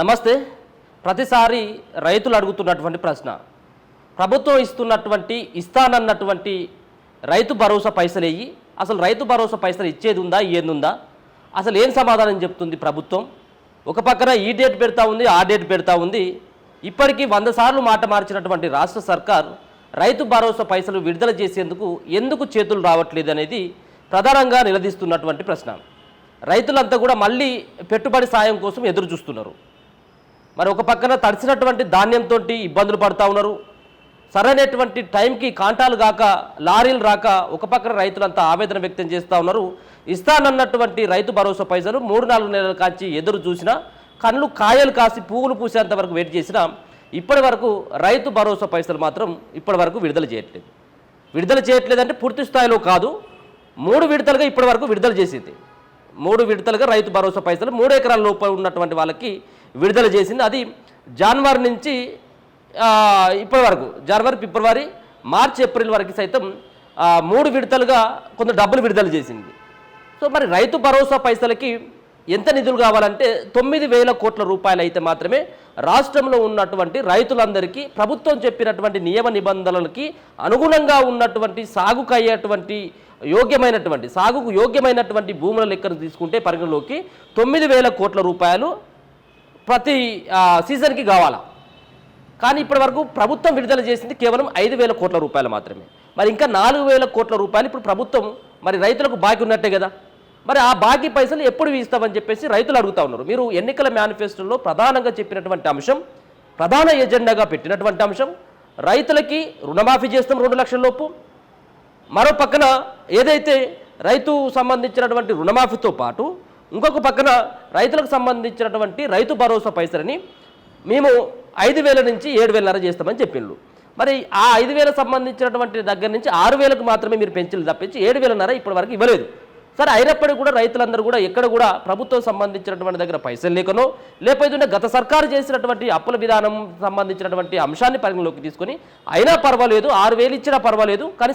నమస్తే. ప్రతిసారి రైతులు అడుగుతున్నటువంటి ప్రశ్న, ప్రభుత్వం ఇస్తానన్నటువంటి రైతు భరోసా పైసలు వెయ్యి, అసలు రైతు భరోసా పైసలు ఇచ్చేది ఉందా, ఏందుందా, అసలు ఏం సమాధానం చెప్తుంది ప్రభుత్వం? ఒక పక్కన ఈ డేట్ పెడతా ఉంది, ఆ డేట్ పెడతా ఉంది. ఇప్పటికీ 100 సార్లు మాట మార్చినటువంటి రాష్ట్ర సర్కార్ రైతు భరోసా పైసలు విడుదల చేసేందుకు ఎందుకు చేతులు రావట్లేదు అనేది ప్రధానంగా నిలదీస్తున్నటువంటి ప్రశ్న. రైతులంతా కూడా మళ్ళీ పెట్టుబడి సాయం కోసం ఎదురు చూస్తున్నారు. మరి ఒక పక్కన తడిసినటువంటి ధాన్యంతో ఇబ్బందులు పడుతూ ఉన్నారు. సరైనటువంటి టైంకి కాంటాలు కాక, లారీలు రాక ఒక పక్కన రైతులంతా ఆవేదన వ్యక్తం చేస్తూ ఉన్నారు. ఇస్తానన్నటువంటి రైతు భరోసా పైసలు 3-4 నెలల కాంచి ఎదురు చూసినా, కళ్ళు కాయలు కాసి పువ్వులు పూసేంత వరకు వెయిట్ చేసినా ఇప్పటి వరకు రైతు భరోసా పైసలు మాత్రం ఇప్పటి వరకు విడుదల చేయట్లేదు. విడుదల చేయట్లేదంటే పూర్తి స్థాయిలో కాదు, 3 విడతలుగా ఇప్పటి వరకు విడుదల చేసింది. 3 విడతలుగా రైతు భరోసా పైసలు 3 ఎకరాల లోపల ఉన్నటువంటి వాళ్ళకి విడుదల చేసింది. అది జనవరి నుంచి ఇప్పటి వరకు, జనవరి, ఫిబ్రవరి, మార్చి, ఏప్రిల్ వరకు సైతం 3 విడతలుగా కొంత డబ్బులు విడుదల చేసింది. సో మరి రైతు భరోసా పైసలకి ఎంత నిధులు కావాలంటే 9,000 కోట్ల రూపాయలు అయితే మాత్రమే రాష్ట్రంలో ఉన్నటువంటి రైతులందరికీ ప్రభుత్వం చెప్పినటువంటి నియమ నిబంధనలకి అనుగుణంగా ఉన్నటువంటి సాగుకు యోగ్యమైనటువంటి భూముల లెక్కను తీసుకుంటే పరిగణలోకి 9,000 కోట్ల రూపాయలు ప్రతి సీజన్కి కావాలా. కానీ ఇప్పటి వరకు ప్రభుత్వం విడుదల చేసింది కేవలం 5,000 కోట్ల రూపాయలు మాత్రమే. మరి ఇంకా 4,000 కోట్ల రూపాయలు ఇప్పుడు ప్రభుత్వం మరి రైతులకు బాకీ ఉన్నట్టే కదా. మరి ఆ బాకీ పైసలు ఎప్పుడు ఇస్తామని చెప్పేసి రైతులు అడుగుతూ ఉన్నారు. మీరు ఎన్నికల మేనిఫెస్టోలో ప్రధానంగా చెప్పినటువంటి అంశం, ప్రధాన ఎజెండాగా పెట్టినటువంటి అంశం, రైతులకి రుణమాఫీ చేస్తాం 2 లక్షల లోపు. మరో పక్కన ఏదైతే రైతు సంబంధించినటువంటి రుణమాఫీతో పాటు ఇంకొక పక్కన రైతులకు సంబంధించినటువంటి రైతు భరోసా పైసలని మేము 5,000 నుంచి 7,500 చేస్తామని చెప్పిండ్రు. మరి ఆ 5,000 సంబంధించినటువంటి దగ్గర నుంచి 6,000కు మాత్రమే మీరు పెంచులు తప్పించి 7,500 ఇప్పటి వరకు ఇవ్వలేదు. సరే, అయినప్పటికీ కూడా రైతులందరూ కూడా ఎక్కడ కూడా ప్రభుత్వం సంబంధించినటువంటి దగ్గర పైసలు లేకనో, లేకపోతే గత సర్కారు చేసినటువంటి అప్పుల విధానం సంబంధించినటువంటి అంశాన్ని పరిగణలోకి తీసుకొని అయినా పర్వాలేదు, 6,000 ఇచ్చినా పర్వాలేదు, కానీ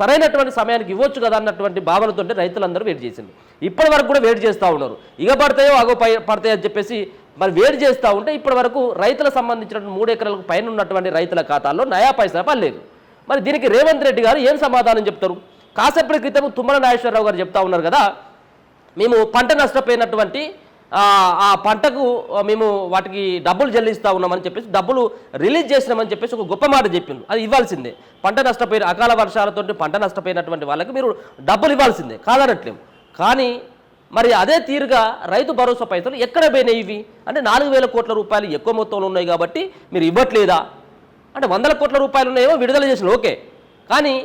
సరైనటువంటి సమయానికి ఇవ్వచ్చు కదా అన్నటువంటి భావనతో రైతులందరూ వెయిట్ చేసింది. ఇప్పటి వరకు కూడా వెయిట్ చేస్తూ ఉన్నారు. ఇక పడతాయో అగో పడతాయో అని చెప్పేసి మరి వెయిట్ చేస్తూ ఉంటే ఇప్పటి వరకు రైతులకు సంబంధించినటువంటి 3 ఎకరాలకు పైన ఉన్నటువంటి రైతుల ఖాతాల్లో నయా పైసా పడలేదు. మరి దీనికి రేవంత్ రెడ్డి గారు ఏం సమాధానం చెప్తారు? కాసేపటి క్రితం తుమ్మల నాగేశ్వరరావు గారు చెప్తా ఉన్నారు కదా, మేము పంట నష్టపోయినటువంటి ఆ పంటకు మేము వాటికి డబ్బులు చెల్లిస్తూ ఉన్నామని చెప్పేసి, డబ్బులు రిలీజ్ చేసినామని చెప్పేసి ఒక గొప్ప మాట చెప్పింది. అది ఇవ్వాల్సిందే. పంట నష్టపోయిన అకాల వర్షాలతో పంట నష్టపోయినటువంటి వాళ్ళకి మీరు డబ్బులు ఇవ్వాల్సిందే, కాదనట్లేము. కానీ మరి అదే తీరుగా రైతు భరోసా పైసలు ఎక్కడ పోయినాయి ఇవి అంటే 4,000 కోట్ల రూపాయలు ఎక్కువ మొత్తంలో ఉన్నాయి కాబట్టి మీరు ఇవ్వట్లేదా అంటే 100 కోట్ల రూపాయలు ఉన్నాయేమో విడుదల చేసిన, ఓకే. కానీ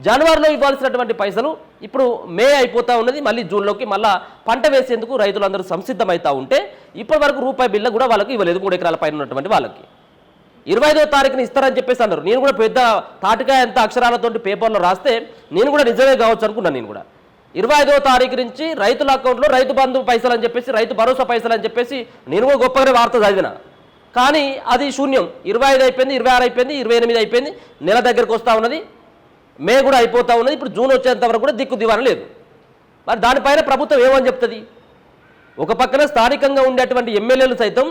జనవరిలో ఇవ్వాల్సినటువంటి పైసలు ఇప్పుడు మే అయిపోతూ ఉన్నది, మళ్ళీ జూన్లోకి మళ్ళీ పంట వేసేందుకు రైతులందరూ సంసిద్ధమవుతూ ఉంటే ఇప్పటి వరకు రూపాయి బిల్ల కూడా వాళ్ళకి ఇవ్వలేదు. 3 ఎకరాల పైన ఉన్నటువంటి వాళ్ళకి 25వ తారీఖున ఇస్తారని చెప్పేసి అన్నారు. నేను కూడా పెద్ద తాటికాయ ఎంత అక్షరాలతోటి పేపర్లో రాస్తే నేను కూడా నిజమే కావచ్చు అనుకున్నాను. నేను కూడా 25వ తారీఖు నుంచి రైతుల అకౌంట్లో రైతు బంధు పైసలు అని చెప్పేసి, రైతు భరోసా పైసలు అని చెప్పేసి నేను కూడా గొప్పగానే వార్త చదివిన. కానీ అది శూన్యం. 25 అయిపోయింది, 26 అయిపోయింది, 28 అయిపోయింది, నెల దగ్గరకు వస్తూ ఉన్నది, మే కూడా అయిపోతూ ఉన్నది. ఇప్పుడు జూన్ వచ్చేంత వరకు కూడా దిక్కు దివాన లేదు. మరి దానిపైన ప్రభుత్వం ఏమని చెప్తుంది? ఒక పక్కన స్థానికంగా ఉండేటువంటి ఎమ్మెల్యేలు సైతం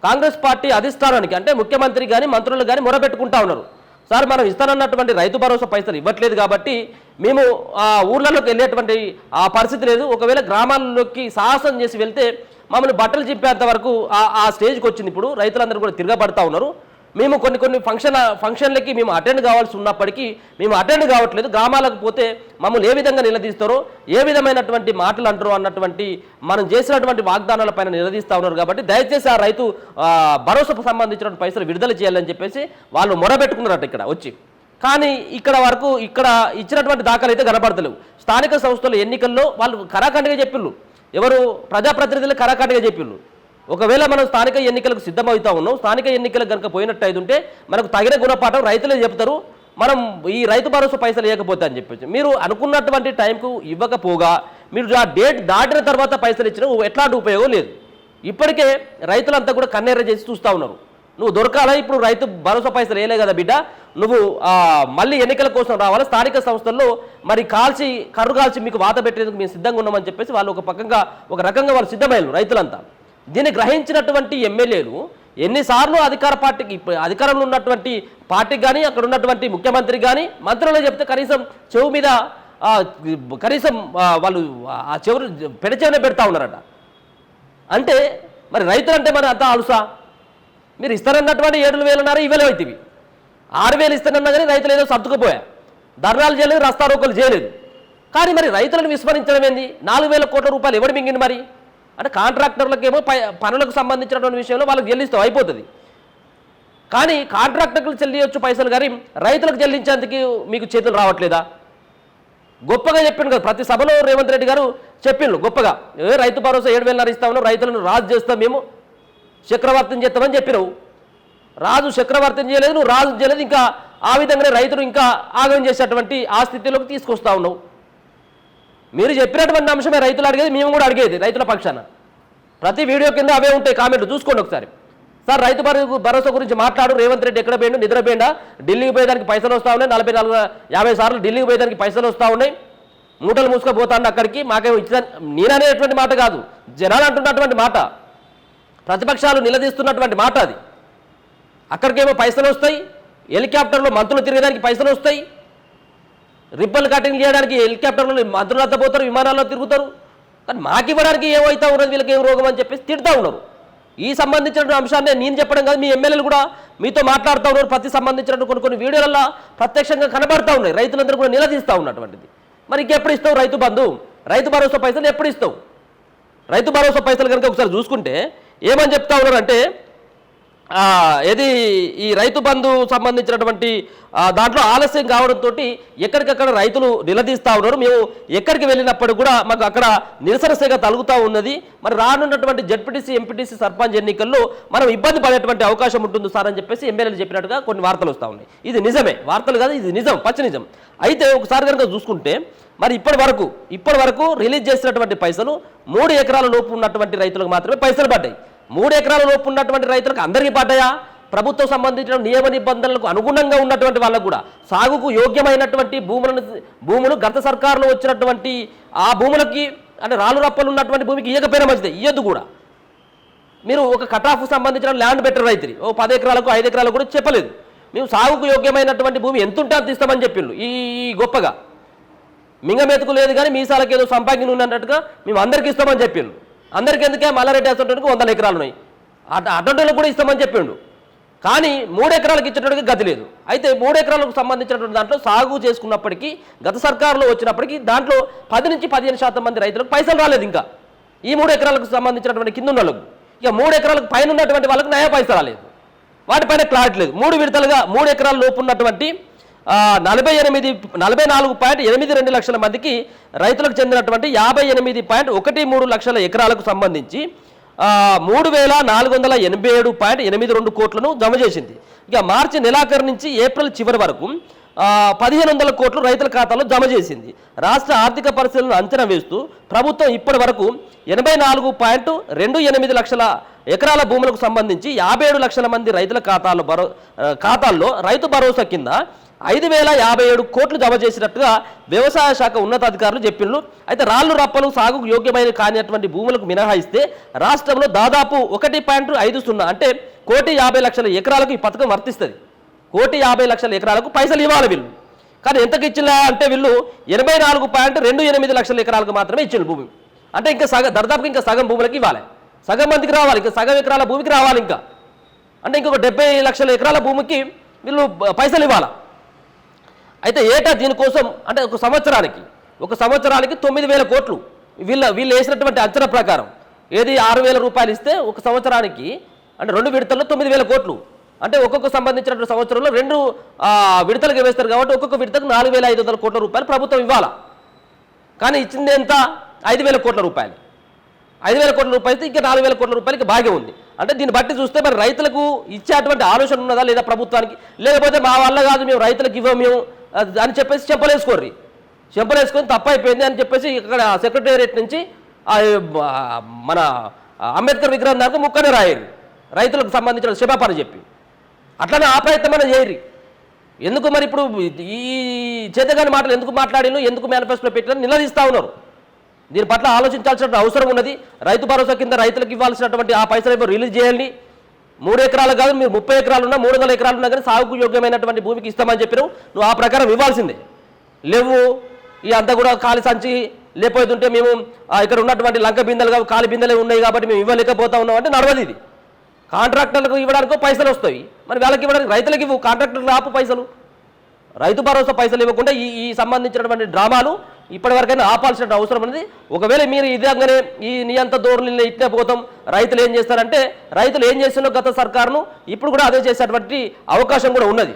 కాంగ్రెస్ పార్టీ అధిష్టానానికి అంటే ముఖ్యమంత్రి కానీ మంత్రులు కానీ మొరపెట్టుకుంటా ఉన్నారు. సార్, మనం ఇస్తానన్నటువంటి రైతు భరోసా పైసలు ఇవ్వట్లేదు కాబట్టి మేము ఊర్లలోకి వెళ్ళేటువంటి ఆ పరిస్థితి లేదు. ఒకవేళ గ్రామాల్లోకి సాహసం చేసి వెళ్తే మమ్మల్ని బట్టలు చింపేంత వరకు ఆ స్టేజ్కి వచ్చింది. ఇప్పుడు రైతులందరూ కూడా తిరగబడతా ఉన్నారు. మేము కొన్ని ఫంక్షన్లకి మేము అటెండ్ కావాల్సి ఉన్నప్పటికీ మేము అటెండ్ కావట్లేదు. గ్రామాలకు పోతే మమ్మల్ని ఏ విధంగా నిలదీస్తారో, ఏ విధమైనటువంటి మాటలు అంటారో అన్నటువంటి మనం చేసినటువంటి వాగ్దానాల పైన నిలదీస్తూ ఉన్నారు. కాబట్టి దయచేసి ఆ రైతు భరోసాకు సంబంధించిన పైసలు విడుదల చేయాలని చెప్పేసి వాళ్ళు మొరబెట్టుకున్నారట ఇక్కడ వచ్చి. కానీ ఇక్కడ ఇచ్చినటువంటి దాఖలు అయితే కనబడతలేవు. స్థానిక సంస్థల ఎన్నికల్లో వాళ్ళు కరాఖండిగా చెప్పిళ్ళు, ఎవరు ప్రజాప్రతినిధులు కరాఖండిగా చెప్పిళ్ళు. ఒకవేళ మనం స్థానిక ఎన్నికలకు సిద్ధమవుతా ఉన్నాం, స్థానిక ఎన్నికలకు కనుక పోయినట్టు ఉంటే మనకు తగిన గుణపాఠం రైతులే చెప్తారు, మనం ఈ రైతు భరోసా పైసలు ఇవ్వకపోతే అని చెప్పేసి. మీరు అనుకున్నటువంటి టైంకు ఇవ్వకపోగా మీరు ఆ డేట్ దాటిన తర్వాత పైసలు ఇచ్చినా ఎట్లాంటి ఉపయోగం లేదు. ఇప్పటికే రైతులంతా కూడా కన్నెర్ర చేసి చూస్తూ ఉన్నారు. నువ్వు దొరకాలా, ఇప్పుడు రైతు భరోసా పైసలు వేయలే కదా బిడ్డ, నువ్వు మళ్ళీ ఎన్నికల కోసం రావాలి, స్థానిక సంస్థల్లో మరి కర్రు కాల్చి మీకు వాత పెట్టేందుకు మేము సిద్ధంగా ఉన్నామని చెప్పేసి వాళ్ళు ఒక రకంగా వాళ్ళు సిద్ధమయ్యారు రైతులంతా. దీన్ని గ్రహించినటువంటి ఎమ్మెల్యేలు ఎన్నిసార్లు అధికార పార్టీకి అధికారంలో ఉన్నటువంటి పార్టీకి కానీ అక్కడ ఉన్నటువంటి ముఖ్యమంత్రికి కానీ మంత్రులు చెప్తే కనీసం చెవు మీద కనీసం వాళ్ళు ఆ చెవులు పెడచెవినే పెడతా ఉన్నారట. అంటే మరి రైతులు అంటే మరి అంత అలుసా? మీరు ఇస్తారన్నటువంటి 7,000 ఇవ్వలేవుతుంది, 6,000 ఇస్తానన్నా కానీ రైతులు ఏదో సర్దుకుపోయా, ధర్నాలు చేయలేదు, రస్తారోకోలు చేయలేదు. కానీ మరి రైతులను విస్మరించడం ఏంది? 4,000 కోట్ల రూపాయలు ఎవడు మింగింది మరి? అంటే కాంట్రాక్టర్లకేమో పనులకు సంబంధించినటువంటి విషయంలో వాళ్ళకి చెల్లిస్తాం అయిపోతుంది, కానీ కాంట్రాక్టర్లకు చెల్లియొచ్చు పైసలు, కానీ రైతులకు చెల్లించేందుకు మీకు చేతులు రావట్లేదా? గొప్పగా చెప్పిండు కదా ప్రతి సభలో రేవంత్ రెడ్డి గారు చెప్పిండు గొప్పగా, రైతు భరోసా 7,000 ఇస్తా ఉన్నాం, రైతులను రాజు చేస్తాం, మేము చక్రవర్తిని చేస్తామని చెప్పినావు. రాజు చక్రవర్తిని చేయలేదు, నువ్వు రాజు చేయలేదు, ఇంకా ఆ విధంగానే రైతులు ఇంకా ఆగం చేసేటువంటి ఆ స్థితిలోకి తీసుకొస్తా ఉన్నావు. మీరు చెప్పినటువంటి అంశమే రైతులు అడిగేది, మేము కూడా అడిగేది రైతుల పక్షాన. ప్రతి వీడియో కింద అవే ఉంటాయి, కామెంట్లు చూసుకోండి ఒకసారి. సార్ రైతు భరోసా గురించి మాట్లాడు, రేవంత్ రెడ్డి ఎక్కడ పోయిండు, నిద్రపోయిండా, ఢిల్లీకి పోయేదానికి పైసలు వస్తూ ఉన్నాయి, 44-50 సార్లు ఢిల్లీకి పోయేదానికి పైసలు వస్తూ ఉన్నాయి, మూటలు మూసుకుపోతాను అక్కడికి, మాకేమో ఇచ్చిన నేననేటువంటి మాట కాదు, జనాలు అంటున్నటువంటి మాట, ప్రతిపక్షాలు నిలదీస్తున్నటువంటి మాట అది. అక్కడికేమో పైసలు వస్తాయి, హెలికాప్టర్లో మంత్రులు తిరిగేదానికి పైసలు వస్తాయి, రిబ్బన్ కటింగ్ చేయడానికి హెలికాప్టర్లో మంత్రులు అంతా పోతారు, విమానాల్లో తిరుగుతారు, కానీ మాకు ఇవ్వడానికి ఏమవుతా ఉన్నది, వీళ్ళకి ఏం రోగం అని చెప్పేసి తిడుతూ ఉన్నారు. ఈ సంబంధించిన అంశాన్ని నేను చెప్పడం కాదు, మీ ఎమ్మెల్యేలు కూడా మీతో మాట్లాడుతూ ఉన్నారు. ప్రతి సంబంధించిన కొన్ని వీడియోలలో ప్రత్యక్షంగా కనబడతా ఉన్నాయి, రైతులందరూ కూడా నిలదీస్తూ ఉన్నటువంటిది. మరి ఇంకెప్పుడు ఇస్తావు రైతు బంధు, రైతు భరోసా పైసలు ఎప్పుడు ఇస్తావు? రైతు భరోసా పైసలు కనుక ఒకసారి చూసుకుంటే ఏమని చెప్తా ఉన్నారంటే, ఏది ఈ రైతు బంధు సంబంధించినటువంటి దాంట్లో ఆలస్యం కావడంతో ఎక్కడికక్కడ రైతులు నిలదీస్తూ ఉన్నారు. మేము ఎక్కడికి వెళ్ళినప్పుడు కూడా మాకు అక్కడ నిరసన సేగ తలుగుతూ ఉన్నది. మరి రానున్నటువంటి జడ్పీటీసీ, ఎంపీటీసీ, సర్పంచ్ ఎన్నికల్లో మనం ఇబ్బంది పడేటువంటి అవకాశం ఉంటుంది సార్ అని చెప్పేసి ఎమ్మెల్యేలు చెప్పినట్టుగా కొన్ని వార్తలు వస్తూ ఉన్నాయి. ఇది నిజమే, వార్తలు కాదు, ఇది నిజం, పచ్చి నిజం. అయితే ఒకసారి కనుక చూసుకుంటే మరి ఇప్పటి వరకు రిలీజ్ చేసినటువంటి పైసలు 3 ఎకరాల లోపు ఉన్నటువంటి రైతులకు మాత్రమే పైసలు పడ్డాయి. 3 ఎకరాల లోపు ఉన్నటువంటి రైతులకు అందరికీ పడ్డాయా? ప్రభుత్వం సంబంధించిన నియమ నిబంధనలకు అనుగుణంగా ఉన్నటువంటి వాళ్ళకు కూడా సాగుకు యోగ్యమైనటువంటి భూములు గత సర్కారులో వచ్చినటువంటి ఆ భూములకి, అంటే రాళ్ళు రప్పలు ఉన్నటువంటి భూమికి ఇయ్యకపోయినా మంచిదే, ఇయ్యద్దు కూడా. మీరు ఒక కటాఫ్ సంబంధించిన ల్యాండ్ బెటర్ రైతుని 10 ఎకరాలకు 5 ఎకరాలకు కూడా చెప్పలేదు. మేము సాగుకు యోగ్యమైనటువంటి భూమి ఎంత ఉంటే అంత ఇస్తామని చెప్పిండు. ఈ గొప్పగా మింగమెతుకు లేదు కానీ మీసాలకు ఏదో సంపాదన ఉన్నట్టుగా మేము అందరికీ ఇస్తామని చెప్పిండు. అందరికీ ఎందుకే మల్లారెడ్డి వేసేటోడికి 100 ఎకరాలు ఉన్నాయి, అటువంటి కూడా ఇస్తామని చెప్పిండు. కానీ 3 ఎకరాలకు ఇచ్చేటోడికి గతి లేదు. అయితే 3 ఎకరాలకు సంబంధించినటువంటి దాంట్లో సాగు చేసుకున్నప్పటికీ గత సర్కారులో వచ్చినప్పటికీ దాంట్లో 10 నుంచి 15% మంది రైతులకు పైసలు రాలేదు. ఇంకా ఈ 3 ఎకరాలకు సంబంధించినటువంటి కింద ఉన్న వాళ్ళకు, ఇక 3 ఎకరాలకు పైన ఉన్నటువంటి వాళ్ళకి నయా పైసలు రాలేదు, వాటిపైన క్లారిటీ లేదు. 3 విడతలుగా 3 ఎకరాల లోపు ఉన్నటువంటి 44.82 లక్షల మందికి రైతులకు చెందినటువంటి 58.13 లక్షల ఎకరాలకు సంబంధించి 3,487.82 కోట్లను జమ చేసింది. ఇక మార్చి నెలాఖరు నుంచి ఏప్రిల్ చివరి వరకు 1,500 కోట్లు రైతుల ఖాతాలో జమ చేసింది. రాష్ట్ర ఆర్థిక పరిస్థితులను అంచనా వేస్తూ ప్రభుత్వం ఇప్పటి వరకు 84.28 లక్షల ఎకరాల భూములకు సంబంధించి 57 లక్షల మంది రైతుల ఖాతాల్లో రైతు భరోసా కింద 5,057 కోట్లు జమ చేసినట్టుగా వ్యవసాయ శాఖ ఉన్నతాధికారులు చెప్పిండ్రు. అయితే రాళ్ళు రప్పలు సాగుకు యోగ్యమైన కానిటువంటి భూములకు మినహాయిస్తే రాష్ట్రంలో దాదాపు 1.50 అంటే 1,50,00,000 ఎకరాలకు ఈ పథకం వర్తిస్తుంది. 1,50,00,000 ఎకరాలకు పైసలు ఇవ్వాలి వీళ్ళు. కానీ ఎంతకు ఇచ్చినా అంటే వీళ్ళు 84.28 లక్షల ఎకరాలకు మాత్రమే ఇచ్చిండు భూమి. అంటే ఇంకా దాదాపు ఇంకా సగం భూములకి ఇవ్వాలి, సగం మందికి రావాలి, ఇంకా సగం ఎకరాల భూమికి రావాలి, ఇంకా అంటే ఇంకొక 70 లక్షల ఎకరాల భూమికి వీళ్ళు పైసలు ఇవ్వాలి. అయితే ఏటా దీనికోసం అంటే ఒక సంవత్సరానికి 9,000 కోట్లు వీళ్ళు వేసినటువంటి అంచనా ప్రకారం ఏది 6,000 రూపాయలు ఇస్తే ఒక సంవత్సరానికి అంటే 2 విడతల్లో 9,000 కోట్లు, అంటే ఒక్కొక్క సంబంధించినటువంటి సంవత్సరంలో 2 విడతలుగా వేస్తారు కాబట్టి ఒక్కొక్క విడతకు 4,500 కోట్ల రూపాయలు ప్రభుత్వం ఇవ్వాలి. కానీ ఇచ్చింది ఎంత? 5,000 కోట్ల రూపాయలు. 5,000 కోట్ల రూపాయలు ఇంకా 4,000 కోట్ల రూపాయలకి బాగా ఉంది. అంటే దీన్ని బట్టి చూస్తే మరి రైతులకు ఇచ్చేటువంటి ఆలోచన ఉన్నదా లేదా ప్రభుత్వానికి? లేకపోతే మా వల్ల కాదు, మేము రైతులకు ఇవ్వము అని చెప్పేసి చెంపలేసుకొని తప్పైపోయింది అని చెప్పేసి ఇక్కడ సెక్రటేరియట్ నుంచి మన అంబేద్కర్ విగ్రహం దాకా ముక్కనే రాయరు రైతులకు సంబంధించిన క్షమాపణ చెప్పి. అట్లనే ఆ ప్రయత్నం చేయరు. ఎందుకు మరి ఇప్పుడు ఈ చేతగాని మాటలు ఎందుకు మాట్లాడిను, ఎందుకు మేనిఫెస్టోలో పెట్టిన నిలదీస్తూ ఉన్నారు. దీని పట్ల ఆలోచించాల్సిన అవసరం ఉన్నది. రైతు భరోసా కింద రైతులకు ఇవ్వాల్సినటువంటి ఆ పైసలు ఏమో రిలీజ్ చేయండి. 3 ఎకరాలు కాదు, మీరు 30 ఎకరాలు ఉన్నా 300 ఎకరాలు ఉన్నా కానీ సాగుకు యోగ్యమైనటువంటి భూమికి ఇస్తామని చెప్పినావు. నువ్వు ఆ ప్రకారం ఇవ్వాల్సిందే. లేవు ఈ అంతా కూడా ఖాళీ సంచి లేకపోతుంటే మేము ఇక్కడ ఉన్నటువంటి లంక బిందెలు ఖాళీ బిందెలే ఉన్నాయి కాబట్టి మేము ఇవ్వలేకపోతా ఉన్నాం అంటే నడవదు. ఇది కాంట్రాక్టర్లకు ఇవ్వడానికో పైసలు వస్తాయి, మరి వాళ్ళకి ఇవ్వడానికి రైతులకు ఇవ్వు, కాంట్రాక్టర్లు ఆపు పైసలు. రైతు భరోసా పైసలు ఇవ్వకుండా ఈ సంబంధించినటువంటి డ్రామాలు ఇప్పటివరకైనా ఆపాల్సిన అవసరం అనేది. ఒకవేళ మీరు ఇదంగానే ఈ నియంత ధోరణిలో ఇట్టే పోతాం, రైతులు ఏం చేస్తారంటే రైతులు ఏం చేస్తున్నో గత సర్కారును ఇప్పుడు కూడా అదే చేసేటువంటి అవకాశం కూడా ఉన్నది.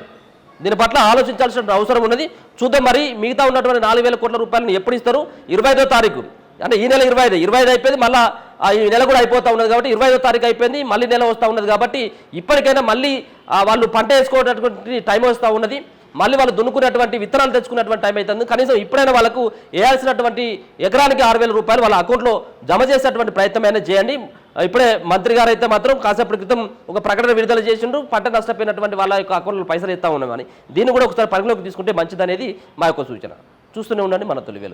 దీని పట్ల ఆలోచించాల్సిన అవసరం ఉన్నది. చూద్దాం మరి మిగతా ఉన్నటువంటి 4,000 కోట్ల రూపాయలను ఎప్పుడు ఇస్తారు? 25వ తారీఖు అంటే ఈ నెల 25 అయిపోయింది, మళ్ళీ ఈ నెల కూడా అయిపోతూ ఉన్నది కాబట్టి 25వ తారీఖు అయిపోయింది, మళ్ళీ నెల వస్తూ ఉన్నది కాబట్టి ఇప్పటికైనా మళ్ళీ వాళ్ళు పంట వేసుకోవడానికి టైం వస్తూ ఉన్నది. మళ్ళీ వాళ్ళు దున్నుకునేటువంటి విత్తనాలు తెచ్చుకునేటువంటి టైం అవుతుంది. కనీసం ఇప్పుడైనా వాళ్ళకు వేయాల్సినటువంటి ఎకరానికి 6,000 రూపాయలు వాళ్ళ అకౌంట్లో జమ చేసేటువంటి ప్రయత్నం అయినా చేయండి. ఇప్పుడే మంత్రి గారు అయితే మాత్రం కాసేపటి క్రితం ఒక ప్రకటన విడుదల చేసిండ్రు, పంట నష్టపోయినటువంటి వాళ్ళ యొక్క అకౌంట్లో పైసలు ఇస్తా ఉన్నామని. దీన్ని కూడా ఒకసారి పరిగణలోకి తీసుకుంటే మంచిదనేది మా యొక్క సూచన. చూస్తూనే ఉండండి మన తొలి వెలుగు.